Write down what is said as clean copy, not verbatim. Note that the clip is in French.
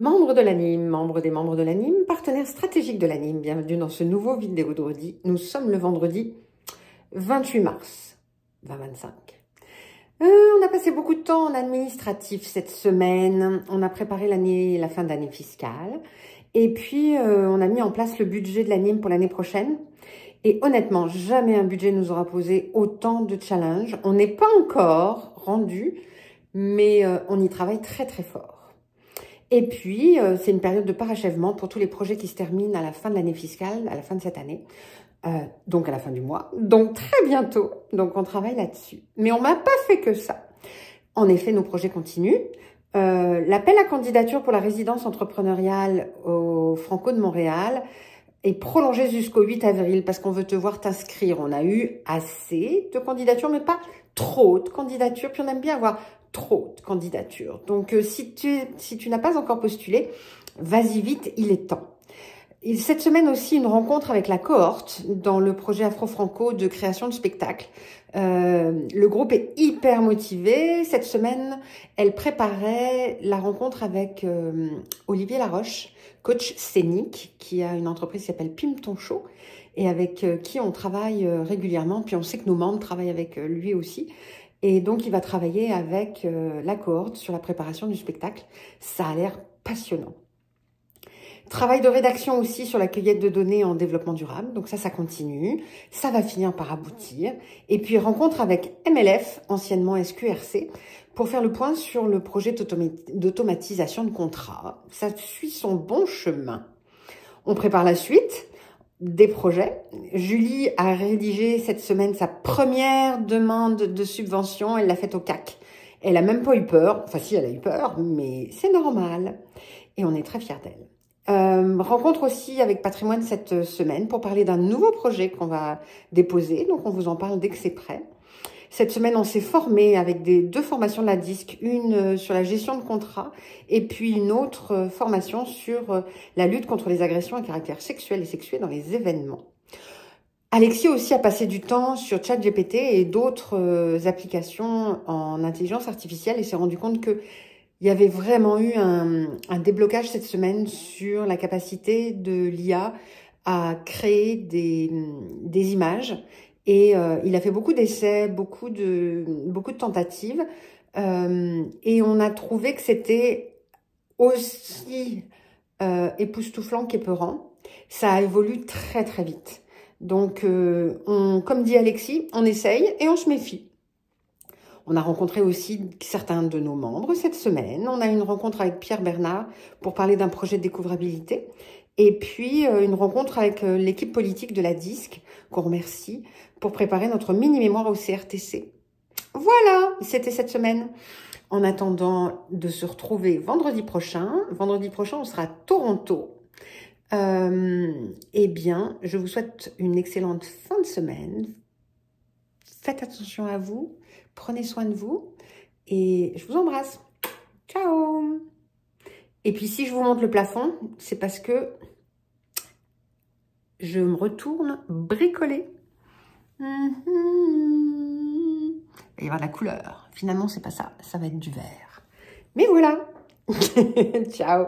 Membres des membres de l'anime, partenaires stratégiques de l'anime, bienvenue dans ce nouveau vidéo d'aujourd'hui. Nous sommes le vendredi 28 mars 2025. On a passé beaucoup de temps en administratif cette semaine. On a préparé la fin d'année fiscale. Et puis, on a mis en place le budget de l'anime pour l'année prochaine. Et honnêtement, jamais un budget nous aura posé autant de challenges. On n'est pas encore rendu, mais on y travaille très très fort. Et puis, c'est une période de parachèvement pour tous les projets qui se terminent à la fin de l'année fiscale, à la fin de cette année, donc à la fin du mois, donc très bientôt. Donc, on travaille là-dessus. Mais on n'a pas fait que ça. En effet, nos projets continuent. L'appel à candidature pour la résidence entrepreneuriale au Franco de Montréal est prolongé jusqu'au 8 avril parce qu'on veut te voir t'inscrire. On a eu assez de candidatures, mais pas trop de candidatures. Puis on aime bien avoir trop de candidatures. Donc, si tu n'as pas encore postulé, vas-y vite, il est temps. Et cette semaine aussi, une rencontre avec la cohorte dans le projet Afro-Franco de création de spectacle. Le groupe est hyper motivé. Cette semaine, elle préparait la rencontre avec Olivier Laroche, coach scénique, qui a une entreprise qui s'appelle Pim Ton Show et avec qui on travaille régulièrement. Puis on sait que nos membres travaillent avec lui aussi. Et donc, il va travailler avec la cohorte sur la préparation du spectacle. Ça a l'air passionnant. Travail de rédaction aussi sur la cueillette de données en développement durable. Donc ça continue. Ça va finir par aboutir. Et puis, rencontre avec MLF, anciennement SQRC, pour faire le point sur le projet d'automatisation de contrats. Ça suit son bon chemin. On prépare la suite des projets. Julie a rédigé cette semaine sa première demande de subvention. Elle l'a faite au CAC. Elle a même pas eu peur. Enfin, si, elle a eu peur, mais c'est normal. Et on est très fiers d'elle. Rencontre aussi avec Patrimoine cette semaine pour parler d'un nouveau projet qu'on va déposer. Donc, on vous en parle dès que c'est prêt. Cette semaine, on s'est formé avec deux formations de la DISC, une sur la gestion de contrats et puis une autre formation sur la lutte contre les agressions à caractère sexuel et sexué dans les événements. Alexis aussi a passé du temps sur ChatGPT et d'autres applications en intelligence artificielle et s'est rendu compte que il y avait vraiment eu un déblocage cette semaine sur la capacité de l'IA à créer des images. Et il a fait beaucoup d'essais, beaucoup de tentatives. Et on a trouvé que c'était aussi époustouflant qu'épeurant. Ça évolue très très vite. Donc, comme dit Alexis, on essaye et on se méfie. On a rencontré aussi certains de nos membres cette semaine. On a eu une rencontre avec Pierre Bernard pour parler d'un projet de découvrabilité. Et puis, une rencontre avec l'équipe politique de la DISC, qu'on remercie, pour préparer notre mini-mémoire au CRTC. Voilà, c'était cette semaine. En attendant de se retrouver vendredi prochain, on sera à Toronto. Eh bien, je vous souhaite une excellente fin de semaine. Faites attention à vous, prenez soin de vous et je vous embrasse. Ciao! Et puis, si je vous montre le plafond, c'est parce que je me retourne bricoler. Il va y avoir de la couleur. Finalement, c'est pas ça. Ça va être du vert. Mais voilà. Ciao.